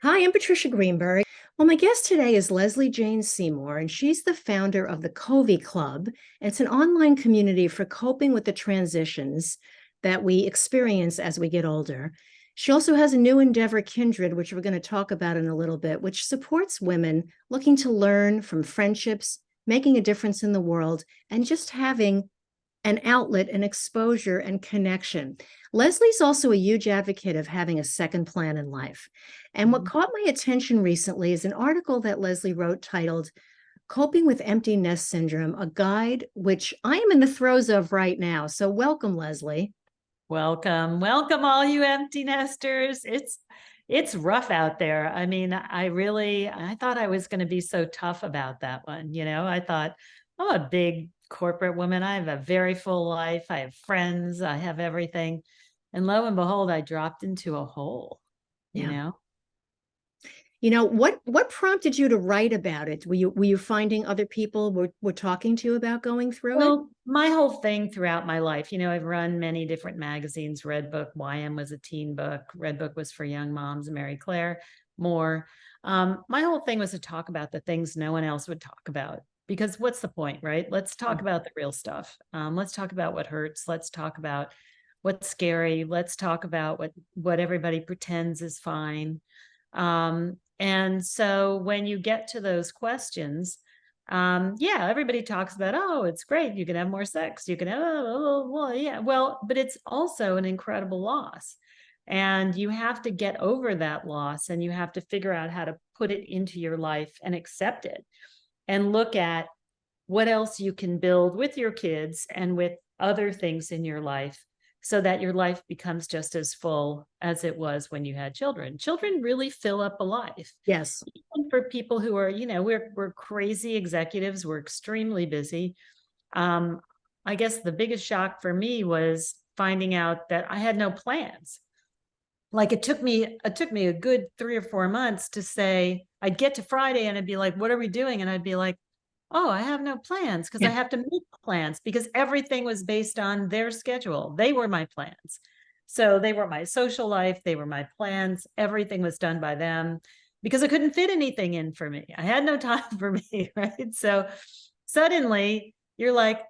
Hi, I'm Patricia Greenberg. Well, my guest today is Lesley Jane Seymour, and she's the founder of the CoveyClub. And it's an online community for coping with the transitions that we experience as we get older. She also has a new endeavor, Kindred, which we're going to talk about in a little bit, which supports women looking to learn from friendships, making a difference in the world, and just having an outlet, an exposure, and connection. Lesley's also a huge advocate of having a second plan in life. And what caught my attention recently is an article that Lesley wrote titled Coping with Empty Nest Syndrome, a guide which I am in the throes of right now. So welcome, Lesley. Welcome, welcome all you empty nesters. It's rough out there. I mean, I thought I was going to be so tough about that one. I thought, I'm a big corporate woman. I have a very full life. I have friends. I have everything. And lo and behold, I dropped into a hole, you Yeah. know? What prompted you to write about it? Were you finding other people were talking to you about going through it? Well, my whole thing throughout my life, I've run many different magazines. Redbook, YM was a teen book. Redbook was for young moms, Mary Claire, more. My whole thing was to talk about the things no one else would talk about. Because what's the point, right? Let's talk about the real stuff. Let's talk about what hurts. Let's talk about what's scary. Let's talk about what everybody pretends is fine. And so when you get to those questions, yeah, everybody talks about, oh, it's great, you can have more sex, you can have, well, yeah, well, but it's also an incredible loss, and you have to get over that loss, and you have to figure out how to put it into your life and accept it, and look at what else you can build with your kids and with other things in your life, so that your life becomes just as full as it was when you had children. Children really fill up a life. Yes. Even for people who are, we're crazy executives, we're extremely busy. I guess the biggest shock for me was finding out that I had no plans. Like it took me a good 3 or 4 months to say, I'd get to Friday and I'd be like, what are we doing? And I'd be like, oh, I have no plans, because I have to make plans, because everything was based on their schedule. They were my plans. So they were my social life. They were my plans. Everything was done by them, because I couldn't fit anything in for me. I had no time for me, right? So suddenly you're like,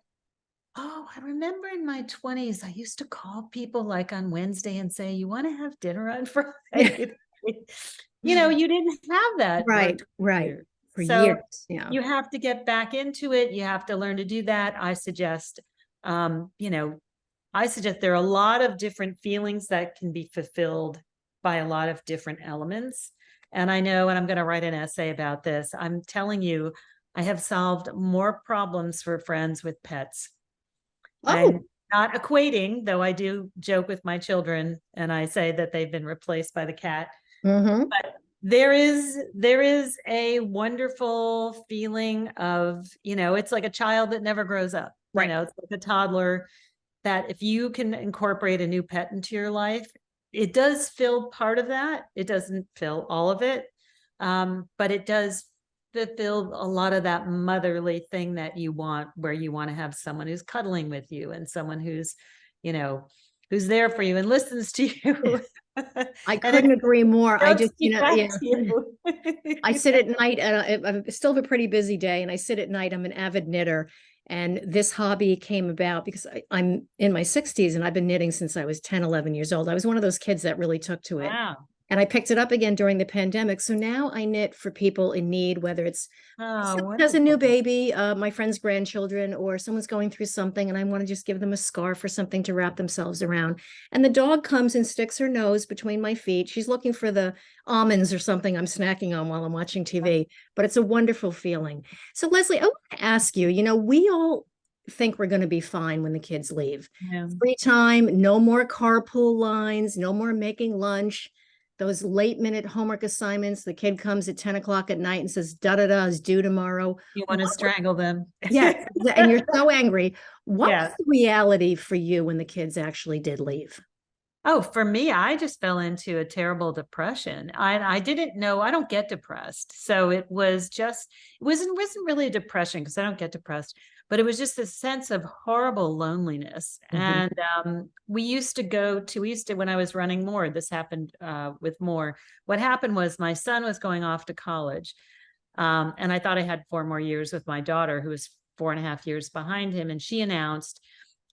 oh, I remember in my 20s, I used to call people like on Wednesday and say, you want to have dinner on Friday? You didn't have that. Right. For So years. Yeah. you have to get back into it. You have to learn to do that. I suggest there are a lot of different feelings that can be fulfilled by a lot of different elements. And I know, and I'm going to write an essay about this, I'm telling you, I have solved more problems for friends with pets. I'm not equating, though I do joke with my children and I say that they've been replaced by the cat. But there is a wonderful feeling of, it's like a child that never grows up. Right. It's like a toddler, that if you can incorporate a new pet into your life, it does fill part of that. It doesn't fill all of it. But it does fulfill a lot of that motherly thing that you want, where you want to have someone who's cuddling with you and someone who's there for you and listens to you. I couldn't agree more. I just, you. I sit at night and I still have a pretty busy day, and I sit at night. I'm an avid knitter, and this hobby came about because I'm in my 60s and I've been knitting since I was 10, 11 years old. I was one of those kids that really took to it. Wow. And I picked it up again during the pandemic. So now I knit for people in need, whether it's someone has a new baby, my friend's grandchildren, or someone's going through something and I want to just give them a scarf or something to wrap themselves around. And the dog comes and sticks her nose between my feet. She's looking for the almonds or something I'm snacking on while I'm watching TV, but it's a wonderful feeling. So Lesley, I want to ask you, we all think we're going to be fine when the kids leave. Yeah. Free time, no more carpool lines, no more making lunch. Those late minute homework assignments, the kid comes at 10 o'clock at night and says, da-da-da is due tomorrow. You want to strangle them. Yeah. And you're so angry. What was the reality for you when the kids actually did leave? Oh, for me, I just fell into a terrible depression. I didn't know, I don't get depressed. So it wasn't really a depression, because I don't get depressed, but it was just this sense of horrible loneliness. Mhm. And we used to, when I was running More, this happened with More. What happened was my son was going off to college. And I thought I had 4 more years with my daughter, who was 4.5 years behind him. And she announced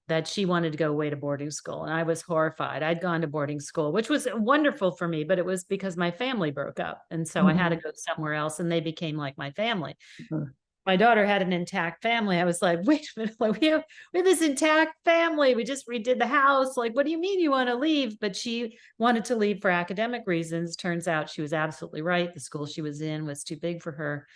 that she wanted to go away to boarding school. And I was horrified. I'd gone to boarding school, which was wonderful for me, but it was because my family broke up. And so I had to Mhm. go somewhere else, and they became like my family. Mhm. My daughter had an intact family. I was like, wait a minute, like we have this intact family. We just redid the house. Like, what do you mean you want to leave? But she wanted to leave for academic reasons. Turns out she was absolutely right. The school she was in was too big for her.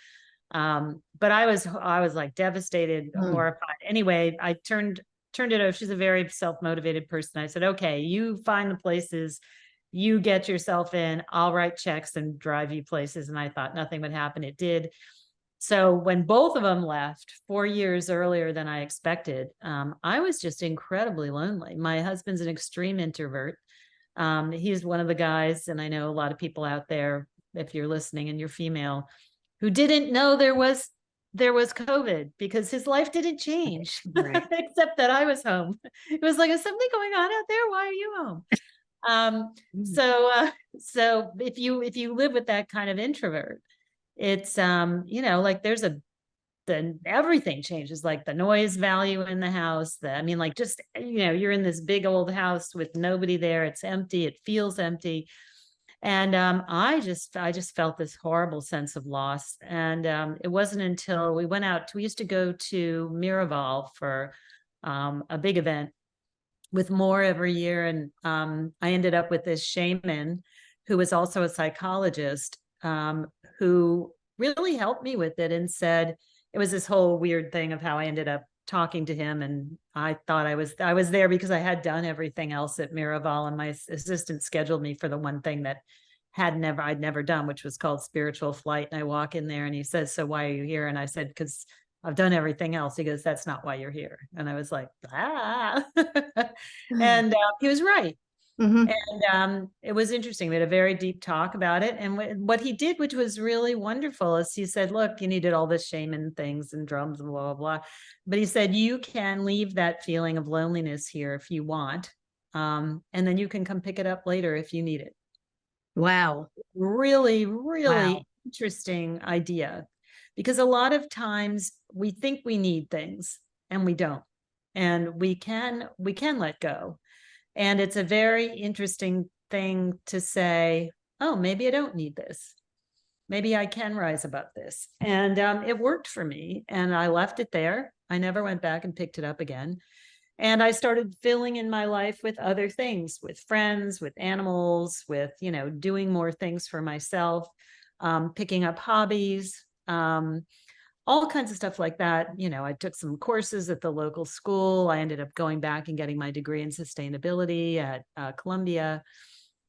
But I was like devastated, Mm. horrified. Anyway, I turned it over. She's a very self-motivated person. I said, okay, you find the places, you get yourself in, I'll write checks and drive you places. And I thought nothing would happen. It did. So when both of them left 4 years earlier than I expected, I was just incredibly lonely. My husband's an extreme introvert. He's one of the guys, and I know a lot of people out there, if you're listening and you're female, who didn't know there was COVID because his life didn't change, Right. except that I was home. It was like, is something going on out there? Why are you home? Um, Mm. so so if you live with that kind of introvert, it's like then everything changes, like the noise value in the house. I mean, like, just, you're in this big old house with nobody there. It's empty. It feels empty. And I just felt this horrible sense of loss. And it wasn't until we used to go to Miraval for a big event with More every year. And I ended up with this shaman who was also a psychologist, who really helped me with it and said, it was this whole weird thing of how I ended up talking to him. And I thought I was there because I had done everything else at Miraval, and my assistant scheduled me for the one thing that I'd never done, which was called spiritual flight. And I walk in there and he says, so why are you here? And I said, because I've done everything else. He goes, that's not why you're here. And I was like, ah. And he was right. Mhm. And it was interesting. We had a very deep talk about it. And what he did, which was really wonderful, is he said, look, you needed all this shaman things and drums and blah, blah, blah. But he said, you can leave that feeling of loneliness here if you want. And then you can come pick it up later if you need it. Wow. Really, Wow. really interesting idea, because a lot of times we think we need things and we don't. And we can let go. And it's a very interesting thing to say, oh, maybe I don't need this. Maybe I can rise above this. And it worked for me. And I left it there. I never went back and picked it up again. And I started filling in my life with other things, with friends, with animals, with, doing more things for myself, picking up hobbies, all kinds of stuff like that. I took some courses at the local school. I ended up going back and getting my degree in sustainability at Columbia.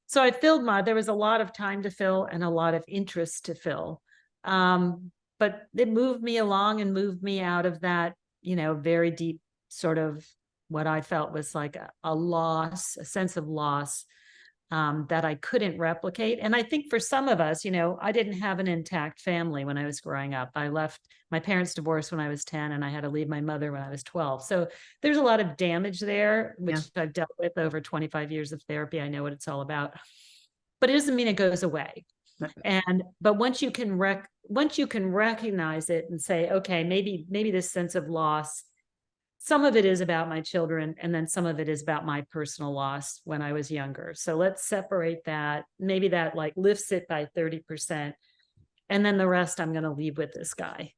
So there was a lot of time to fill and a lot of interest to fill. But it moved me along and moved me out of that, very deep sort of what I felt was like a loss, a sense of loss, that I couldn't replicate. And I think for some of us, I didn't have an intact family when I was growing up. My parents divorced when I was 10, and I had to leave my mother when I was 12. So there's a lot of damage there, Yeah. which I've dealt with over 25 years of therapy. I know what it's all about, but it doesn't mean it goes away. But once you can recognize it and say, okay, maybe this sense of loss, some of it is about my children, and then some of it is about my personal loss when I was younger. So let's separate that. Maybe that like lifts it by 30%. And then the rest I'm going to leave with this guy.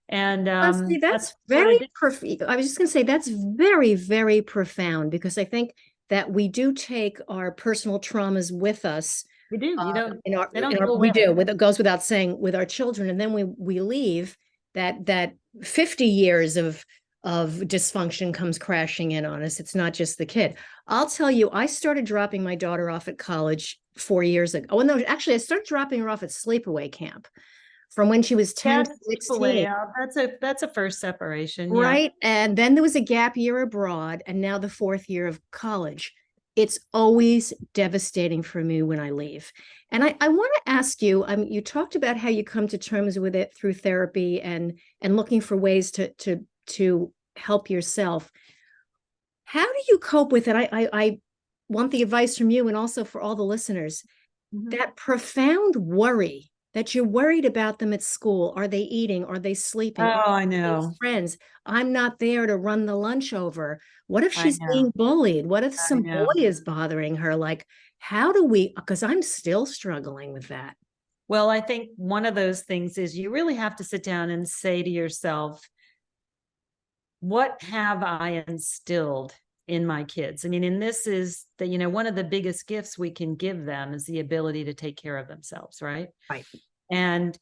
And Honestly, that's that's what I very did. I was just going to say that's very, very profound, because I think that we do take our personal traumas with us. We do. They don't go We do, away. it goes without saying, with our children, and then we leave, that 50 years of dysfunction comes crashing in on us. It's not just the kid. I'll tell you, I started dropping my daughter off at college 4 years ago. Oh, no, actually, I started dropping her off at sleepaway camp from when she was 10 Yes, to sleepaway. 16. That's a first separation. Yeah. Right. And then there was a gap year abroad, and now the fourth year of college. It's always devastating for me when I leave. And I want to ask you, you talked about how you come to terms with it through therapy and looking for ways to to help yourself. How do you cope with it? I want the advice from you and also for all the listeners. That profound worry that you're worried about them at school. Are they eating? Are they sleeping? Oh, Are I they know. friends? I'm not there to run the lunch over. What if I she's know. being bullied? What if I some boy know. is bothering her? Like, how do we, because I'm still struggling with that. Well, I think one of those things is you really have to sit down and say to yourself, what have I instilled in my kids? I mean, and this is that, one of the biggest gifts we can give them is the ability to take care of themselves, right? Right. And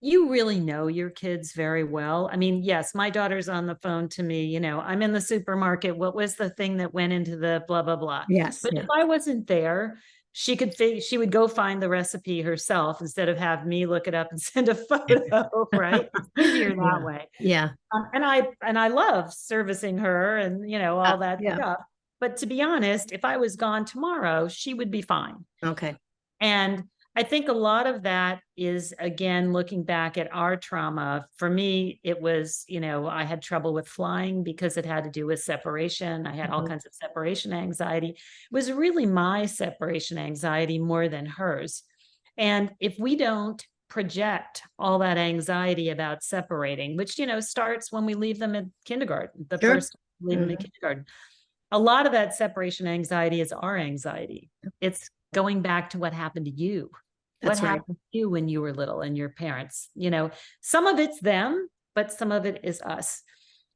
you really know your kids very well. I mean, yes, my daughter's on the phone to me, I'm in the supermarket. What was the thing that went into the blah, blah, blah. Yes. But Yeah. if I wasn't there, she would go find the recipe herself instead of have me look it up and send a photo, right? It's easier that Yeah. way. Yeah. And I love servicing her and, all that Yeah. stuff. But to be honest, if I was gone tomorrow, she would be fine. Okay. And I think a lot of that is, again, looking back at our trauma. For me, it was, I had trouble with flying because it had to do with separation. I had all kinds of separation anxiety. It was really my separation anxiety more than hers. And if we don't project all that anxiety about separating, which, starts when we leave them in kindergarten, the Sure. first leave them in kindergarten. A lot of that separation anxiety is our anxiety. It's going back to what happened to you. What That's right. happened to you when you were little and your parents, some of it's them, but some of it is us.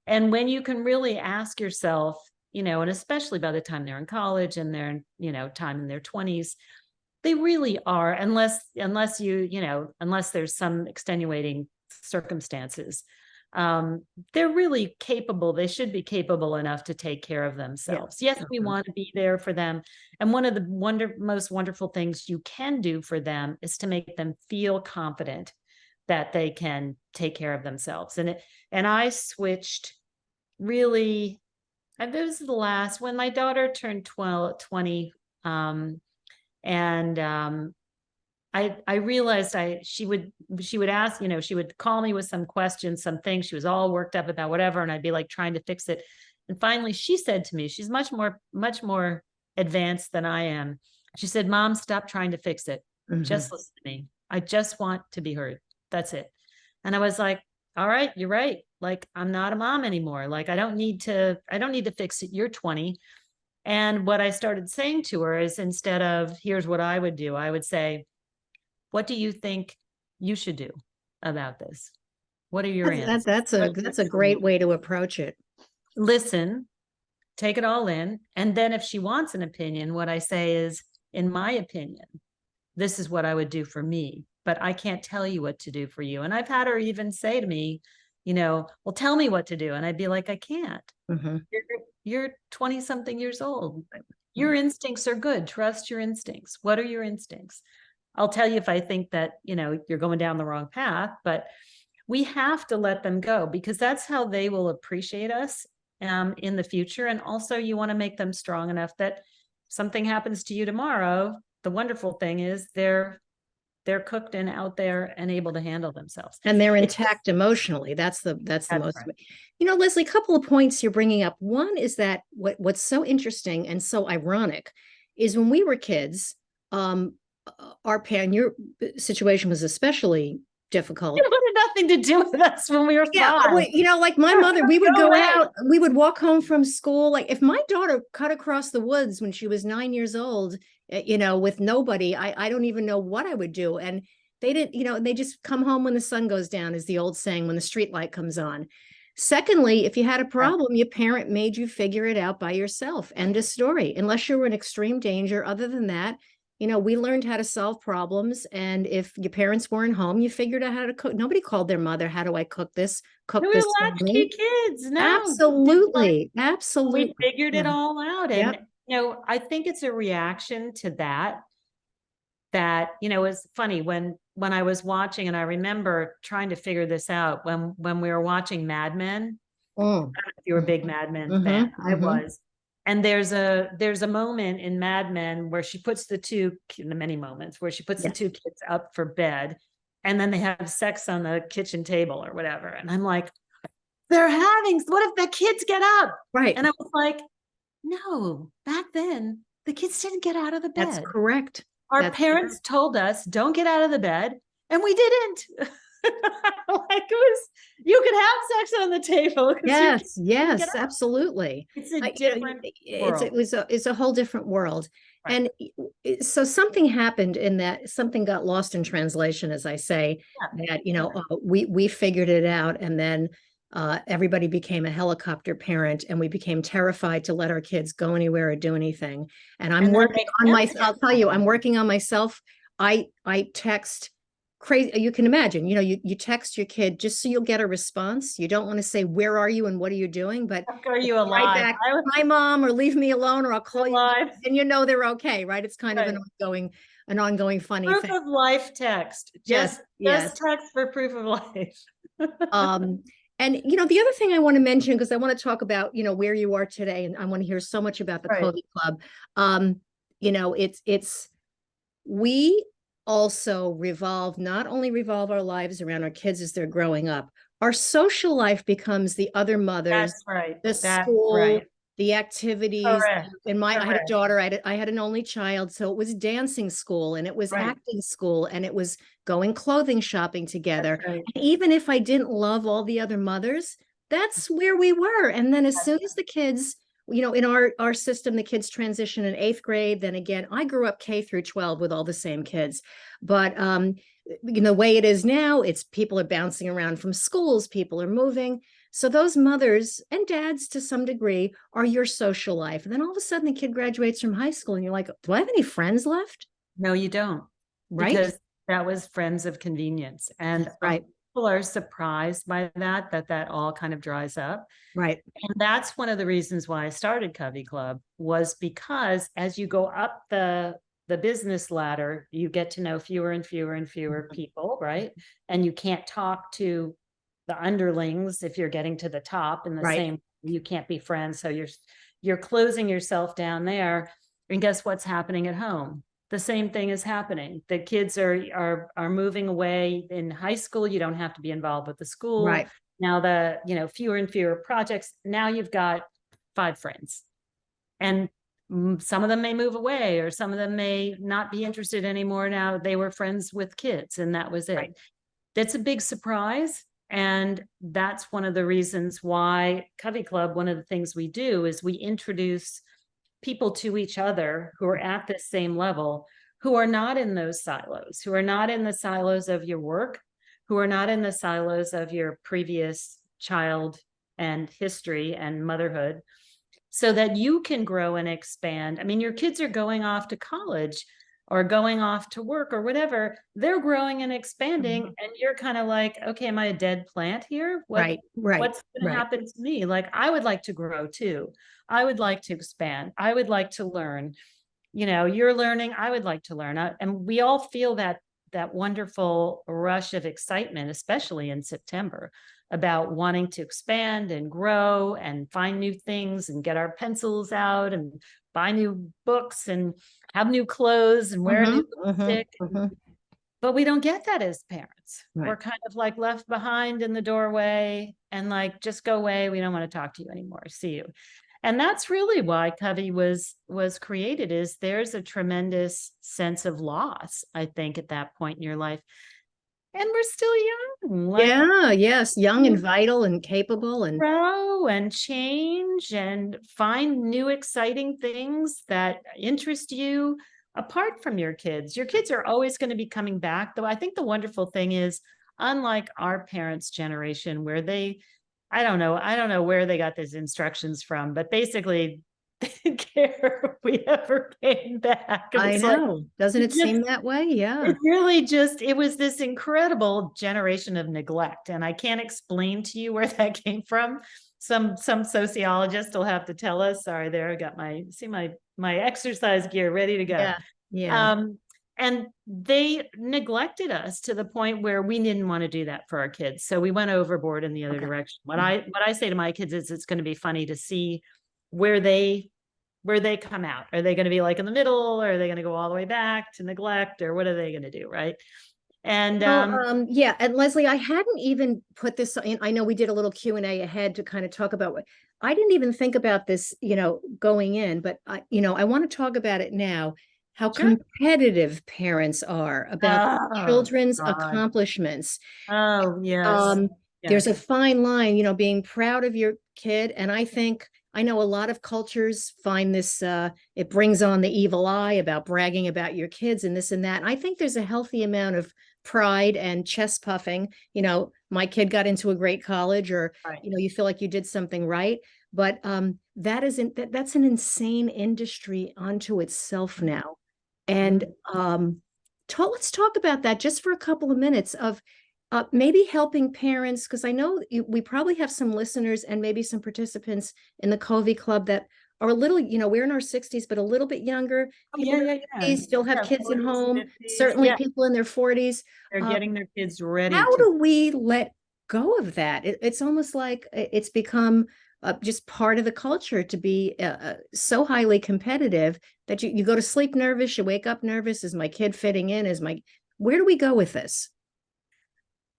And when you can really ask yourself, and especially by the time they're in college and they're, time in their 20s, they really are, unless unless there's some extenuating circumstances, they're really capable. They should be capable enough to take care of themselves. Yes, we want to be there for them. And one of the most wonderful things you can do for them is to make them feel confident that they can take care of themselves. And I switched really, this is the last, when my daughter turned 20, I realized she would ask, she would call me with some questions, some things. She was all worked up about whatever. And I'd be like trying to fix it. And finally she said to me, she's much more advanced than I am. She said, Mom, stop trying to fix it. Just listen to me. I just want to be heard. That's it. And I was like, all right, you're right. Like, I'm not a mom anymore. Like, I don't need to fix it. You're 20. And what I started saying to her is, instead of, here's what I would do, I would say, what do you think you should do about this? What are your answers? That's a great way to approach it. Listen, take it all in. And then if she wants an opinion, what I say is, in my opinion, this is what I would do for me, but I can't tell you what to do for you. And I've had her even say to me, well, tell me what to do. And I'd be like, I can't. You're 20 something years old. Your instincts are good. Trust your instincts. What are your instincts? I'll tell you if I think that, you're going down the wrong path, but we have to let them go, because that's how they will appreciate us in the future. And also, you want to make them strong enough that something happens to you tomorrow. The wonderful thing is they're cooked and out there and able to handle themselves. And they're intact emotionally. That's the most, right. Lesley, a couple of points you're bringing up. One is that what's so interesting and so ironic is when we were kids, our parent, your situation was especially difficult. It had nothing to do with us when we were 5. Like my mother, we would go out, we would walk home from school. Like if my daughter cut across the woods when she was 9 years old, with nobody, I don't even know what I would do. And they didn't, they just come home when the sun goes down, is the old saying, when the street light comes on. Secondly, if you had a problem, your parent made you figure it out by yourself. End of story. Unless you were in extreme danger. Other than that, we learned how to solve problems. And if your parents weren't home, you figured out how to cook. Nobody called their mother, how do I cook this? We were latchkey kids. No, absolutely. Absolutely. We figured it all out. And, I think it's a reaction to that, it's funny when I was watching, and I remember trying to figure this out when we were watching Mad Men. I don't know if you were a big Mad Men fan. I was. And there's a moment in Mad Men where she puts the two, in the many moments where she puts the two kids up for bed, and then they have sex on the kitchen table or whatever. And I'm like, they're having, what if the kids get up? Right. And I was like, no, back then the kids didn't get out of the That's bed. correct. Our That's parents told us, don't get out of the bed, and we didn't. Like it was, you could have sex on the table because you yes, couldn't get yes, up. absolutely. It's a You know, different it's world. it's a whole different world. Right. And so something happened in that, something got lost in translation, as I say, Yeah. that, we figured it out, and then everybody became a helicopter parent, and we became terrified to let our kids go anywhere or do anything. And I'm And then working they on can't. I'll tell you, I'm working on myself. I text crazy. You can imagine, you text your kid just so you'll get a response. You don't want to say, where are you and what are you doing? But Are you right alive? back, I was hi mom, or leave me alone, or I'll call you. alive. And they're okay, right? It's kind of Right. an ongoing funny Proof thing. of life text. Yes, Just yes. text for proof of life. Um, and the other thing I want to mention, because I want to talk about, where you are today, and I want to hear so much about the Right. Covey Club. It's we also not only revolve our lives around our kids as they're growing up, our social life becomes the other mothers, That's right. the That's school, right. the activities. Correct. And I had a Correct. daughter, I had an only child, so it was dancing school, and it was Right. acting school, and it was going clothing shopping together. That's right. And even if I didn't love all the other mothers, that's where we were. And then as soon as the kids, in our system, the kids transition in 8th grade. Then again, I grew up K through 12 with all the same kids. But the way it is now, it's people are bouncing around from schools, people are moving. So those mothers and dads, to some degree, are your social life. And then all of a sudden, the kid graduates from high school, and you're like, do I have any friends left? No, you don't, Right? because that was friends of convenience. And Right. people are surprised by that all kind of dries up. Right. And that's one of the reasons why I started Covey Club, was because as you go up the business ladder, you get to know fewer and fewer and fewer people, right? And you can't talk to the underlings if you're getting to the top in the Right. same, you can't be friends. So you're closing yourself down there. And guess what's happening at home? The same thing is happening. The kids are moving away. In high school, you don't have to be involved with the school. Right. Now fewer and fewer projects. Now you've got 5 friends, and some of them may move away, or some of them may not be interested anymore. Now they were friends with kids, and that was it. Right. That's a big surprise. And that's one of the reasons why Covey Club, one of the things we do is we introduce people to each other who are at the same level, who are not in those silos, who are not in the silos of your work, who are not in the silos of your previous child and history and motherhood, so that you can grow and expand. I mean, your kids are going off to college or going off to work or whatever. They're growing and expanding, and you're kind of like, okay, am I a dead plant here? Right. What's going to happen to me? Like, I would like to grow too. I would like to expand. I would like to learn. You're learning, I would like to learn. And we all feel that wonderful rush of excitement, especially in September, about wanting to expand and grow and find new things and get our pencils out and buy new books and have new clothes and wear a new lipstick. But we don't get that as parents. Right. We're kind of like left behind in the doorway and like, just go away. We don't want to talk to you anymore. See you. And that's really why Covey was created, is there's a tremendous sense of loss, I think, at that point in your life. And we're still young. Yeah, yes, young and vital and capable, and grow and change and find new exciting things that interest you apart from your kids. Your kids are always going to be coming back, though. I think the wonderful thing is, unlike our parents' generation, where I don't know where they got these instructions from, but basically they didn't care if we ever came back. I know. Doesn't it seem that way? Yeah. It really it was this incredible generation of neglect. And I can't explain to you where that came from. Some sociologist will have to tell us. Sorry, there, I got my exercise gear ready to go. Yeah. Yeah. And they neglected us to the point where we didn't want to do that for our kids. So we went overboard in the other direction. What I say to my kids is, it's going to be funny to see where they come out. Are they going to be like in the middle? Or are they going to go all the way back to neglect? Or what are they going to do? Right. And Well, yeah, and Lesley, I hadn't even put this in. I know we did a little Q&A ahead to kind of talk about what I didn't even think about this, going in, but I want to talk about it now, how sure. competitive parents are about Oh, children's God. accomplishments. Oh, yes. um, there's a Yes. fine line, being proud of your kid. And I know a lot of cultures find this, it brings on the evil eye about bragging about your kids and this and that. And I think there's a healthy amount of pride and chest puffing. My kid got into a great college, or, Right. you feel like you did something right. But that's an insane industry unto itself now. And Mhm. let's talk about that just for a couple of minutes of maybe helping parents, because I know we probably have some listeners and maybe some participants in the Covey Club that are a little, we're in our 60s, but a little bit younger. Oh, People yeah, in yeah, their yeah. 50s still have Yeah, kids at 40s, home, 50s. certainly Yeah, people in their 40s. they're Uh, getting their kids ready how to. do we let go of that? It's almost like it's become just part of the culture to be so highly competitive that you go to sleep nervous, you wake up nervous. Is my kid fitting in? Where do we go with this?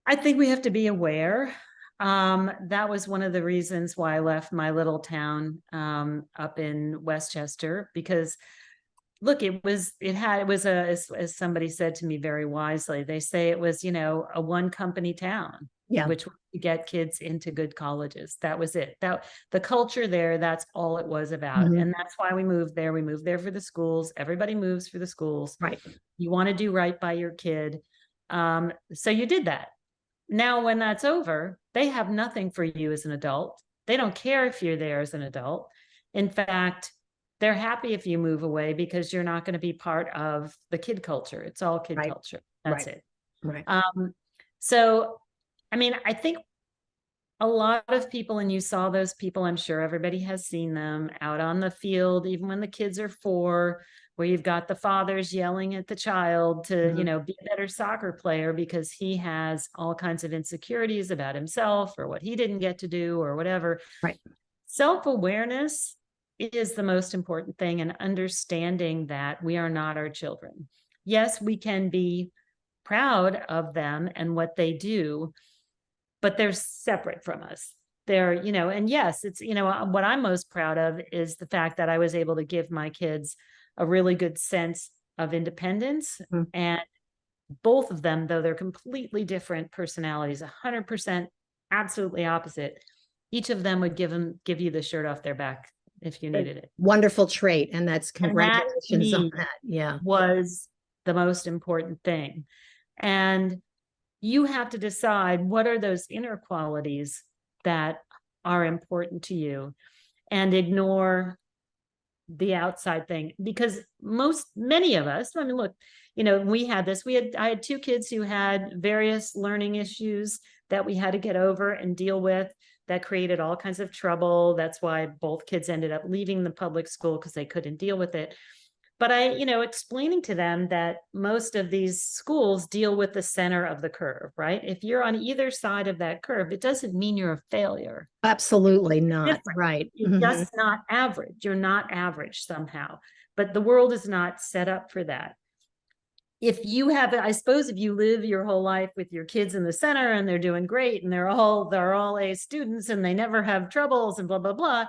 I think we have to be aware. That was one of the reasons why I left my little town up in Westchester, because look, as somebody said to me very wisely, they say it was, a one company town, Yeah. which was to get kids into good colleges. That was it. That the culture there, that's all it was about. Mhm. And that's why we moved there. We moved there for the schools. Everybody moves for the schools. Right. You want to do right by your kid. So you did that. Now, when that's over, they have nothing for you as an adult. They don't care if you're there as an adult. In fact, they're happy if you move away because you're not going to be part of the kid culture. It's all kid Right. culture. That's Right. it. Right. Um, so, I mean, I think a lot of people, and you saw those people, I'm sure everybody has seen them out on the field, even when the kids are 4, where you've got the fathers yelling at the child to, Mhm. be a better soccer player because he has all kinds of insecurities about himself or what he didn't get to do or whatever. Right. Self-awareness is the most important thing, and understanding that we are not our children. Yes, we can be proud of them and what they do, but they're separate from us. They're, and yes, it's, what I'm most proud of is the fact that I was able to give my kids a really good sense of independence. Mhm. And both of them, though they're completely different personalities, 100% absolutely opposite, each of them would give you the shirt off their back if you A needed it. wonderful trait. And that's And that to congratulations on me that. Yeah. was the most important thing. And you have to decide what are those inner qualities that are important to you, and ignore the outside thing, because many of us, I mean, look, I had 2 kids who had various learning issues that we had to get over and deal with, that created all kinds of trouble. That's why both kids ended up leaving the public school, because they couldn't deal with it. But explaining to them that most of these schools deal with the center of the curve, right? If you're on either side of that curve, it doesn't mean you're a failure. Absolutely not. Different. Right. You're Hmm. just not average. You're not average somehow. But the world is not set up for that. I suppose if you live your whole life with your kids in the center and they're doing great and they're all A students and they never have troubles and blah, blah, blah,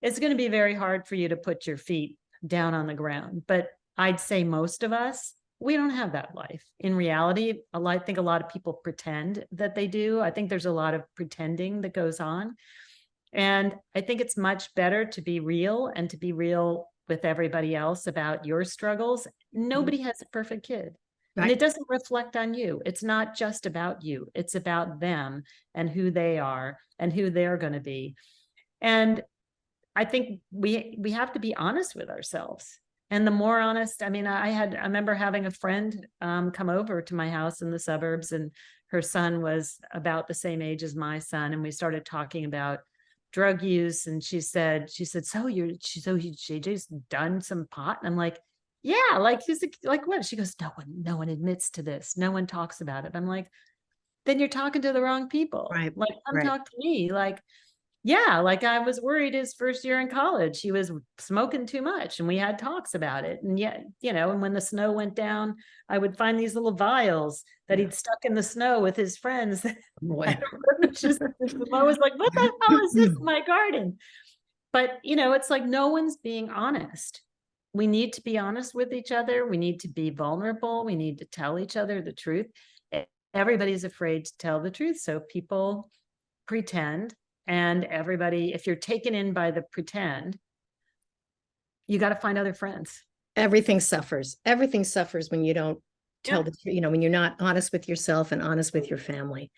it's going to be very hard for you to put your feet down on the ground. But I'd say most of us, we don't have that life. In reality, I think a lot of people pretend that they do. I think there's a lot of pretending that goes on. And I think it's much better to be real, and to be real with everybody else about your struggles. Nobody has a perfect kid. And Right. it doesn't reflect on you. It's not just about you. It's about them and who they are and who they're going to be. And I think we have to be honest with ourselves. And the more honest, I mean, I remember having a friend come over to my house in the suburbs, and her son was about the same age as my son, and we started talking about drug use. And she said, so JJ's done some pot, and I'm like, yeah, like he's like what? She goes, no one admits to this. No one talks about it. I'm like, then you're talking to the wrong people. Right. Like, come Right. talk to me. Like, Yeah, like I was worried his first year in college, he was smoking too much, and we had talks about it. And yet, and when the snow went down, I would find these little vials that Yeah. he'd stuck in the snow with his friends. Boy. Just, I was like, what the hell is this in my garden? But, it's like no one's being honest. We need to be honest with each other. We need to be vulnerable. We need to tell each other the truth. Everybody's afraid to tell the truth. So people pretend, and everybody, if you're taken in by the pretend, you got to find other friends. Everything suffers. Everything suffers when you don't tell the truth, when you're not honest with yourself and honest with your family.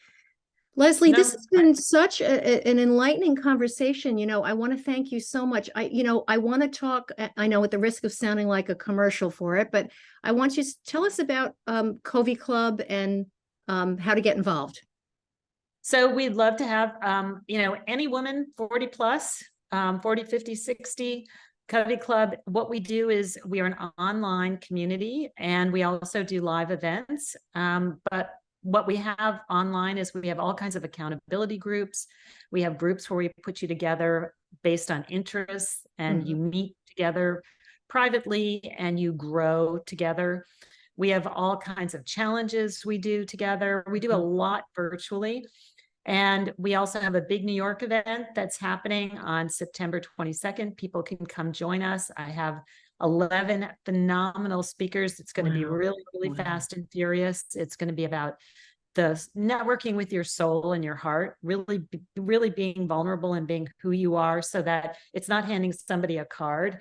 Lesley, No, this has been such an enlightening conversation. I want to thank you so much. I want to talk, I know at the risk of sounding like a commercial for it, but I want you to tell us about Covey Club and how to get involved. So we'd love to have, any woman 40 plus, 40, 50, 60, Covey Club. What we do is we are an online community, and we also do live events. But what we have online is we have all kinds of accountability groups. We have groups where we put you together based on interests, and you meet together privately and you grow together. We have all kinds of challenges we do together. We do a lot virtually. And we also have a big New York event that's happening on September 22nd. People can come join us. I have 11 phenomenal speakers. It's going to be really, really fast and furious. It's going to be about the networking with your soul and your heart, really, really being vulnerable and being who you are, so that it's not handing somebody a card.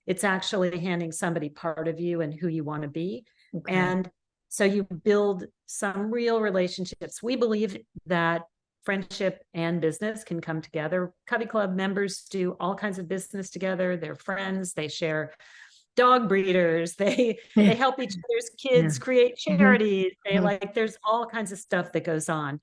It's actually handing somebody part of you and who you want to be. Okay. And so you build some real relationships. We believe that friendship and business can come together. Covey Club members do all kinds of business together. They're friends. They share dog breeders. They help each other's kids create charities. There's all kinds of stuff that goes on.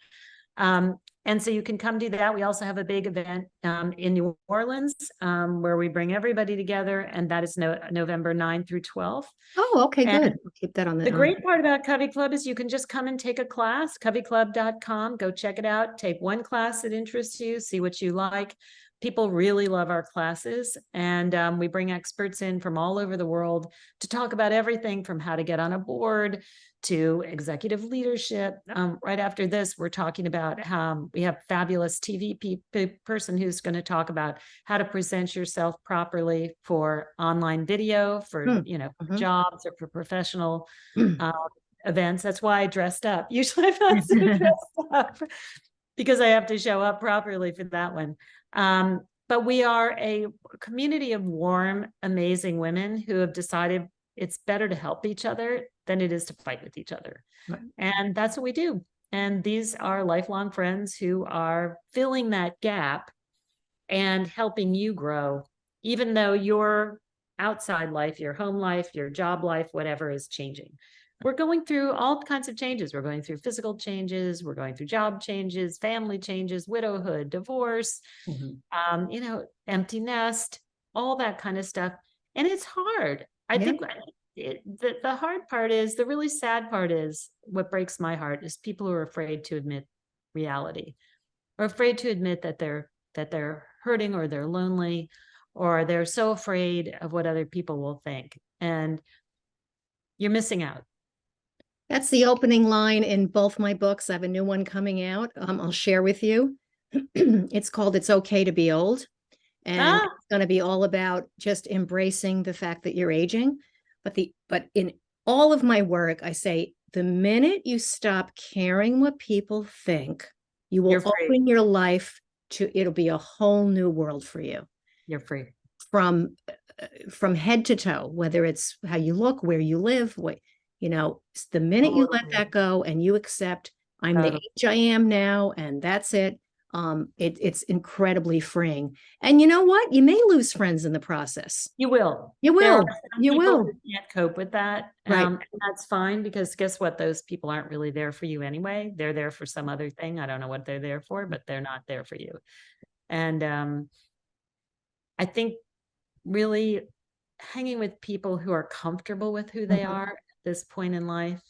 And so you can come do that. We also have a big event in New Orleans where we bring everybody together, and that is November 9 through 12. Oh, okay, good. We'll keep that on the great part about Covey Club is you can just come and take a class, coveyclub.com, go check it out, take one class that interests you, see what you like. People really love our classes, and we bring experts in from all over the world to talk about everything from how to get on a board to executive leadership. Right after this, we're talking about how we have fabulous TV person who's going to talk about how to present yourself properly for online video, for for jobs or for professional events. That's why I dressed up. Usually I'm not so dressed up because I have to show up properly for that one. But we are a community of warm, amazing women who have decided it's better to help each other than it is to fight with each other. Right. And that's what we do. And these are lifelong friends who are filling that gap and helping you grow, even though your outside life, your home life, your job life, whatever is changing. We're going through all kinds of changes. We're going through physical changes. We're going through job changes, family changes, widowhood, divorce, empty nest, all that kind of stuff. And it's hard. I think the hard part is, the really sad part is, what breaks my heart is people who are afraid to admit reality, or afraid to admit that they're hurting, or they're lonely, or they're so afraid of what other people will think. And you're missing out. That's the opening line in both my books. I have a new one coming out. I'll share with you. It's called It's Okay to Be Old. And it's going to be all about just embracing the fact that you're aging. But in all of my work, I say, the minute you stop caring what people think, you will open your life to, it'll be a whole new world for you. You're free. From head to toe, whether it's how you look, where you live, the minute you let that go and you accept, I'm the age I am now, and that's it. It's incredibly freeing. And you know what? You may lose friends in the process. You will. You will. You will. Can't cope with that. Right. And that's fine, because guess what? Those people aren't really there for you anyway. They're there for some other thing. I don't know what they're there for, but they're not there for you. And I think really hanging with people who are comfortable with who they are at this point in life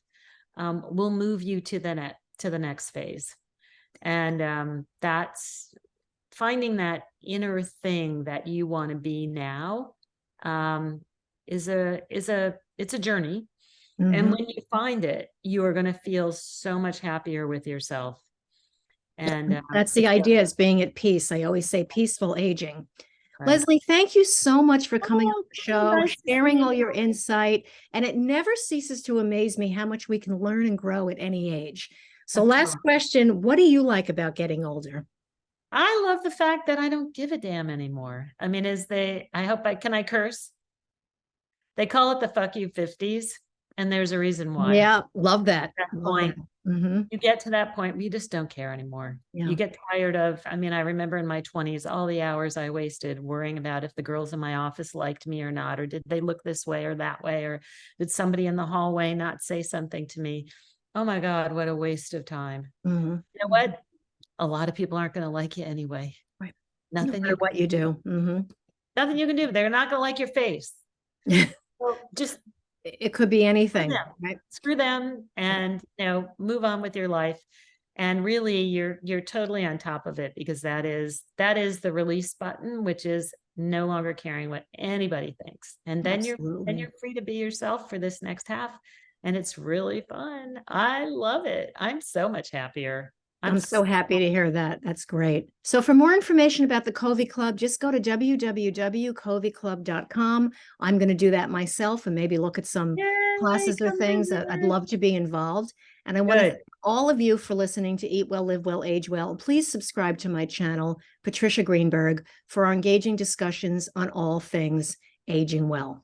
will move you to the next phase. And that's finding that inner thing that you want to be now, it's a journey. And Mhm. when you find it, you are going to feel so much happier with yourself. And That's the it's just idea, is being at peace. I always say peaceful aging. right. Lesley, thank you so much for coming on Oh, the show, nice to sharing see all you. your insight. And it never ceases to amaze me how much we can learn and grow at any age. So, That's last all. question, what do you like about getting older? I love the fact that I don't give a damn anymore. I mean, I hope can I curse? They call it the fuck you 50s, and there's a reason why. Yeah, love that. At that Love that. point, Hmm. you get to that point where you just don't care anymore. Yeah. You get tired of, I mean, I remember in my 20s, all the hours I wasted worrying about if the girls in my office liked me or not, or did they look this way or that way, or did somebody in the hallway not say something to me? Oh my God, what a waste of time. Hmm. You know what? A lot of people aren't going to like you anyway. Right. No Nothing matter you what you do. Hmm. nothing you can do. They're not going to like your face. So just It could be screw anything, them. right? Screw them and move on with your life. And really you're totally on top of it, because that is the release button, which is no longer caring what anybody thinks. And then Absolutely. you're free to be yourself for this next half. And it's really fun. I love it. I'm so much happier. I'm I'm so so happy to hear that. That's great. So for more information about the Covey Club, just go to www.coveyclub.com. I'm going to do that myself and maybe look at some yay, classes or come things. I'd visit. love to be involved. And I want to Good. thank all of you for listening to Eat Well, Live Well, Age Well. Please subscribe to my channel, Patricia Greenberg, for our engaging discussions on all things aging well.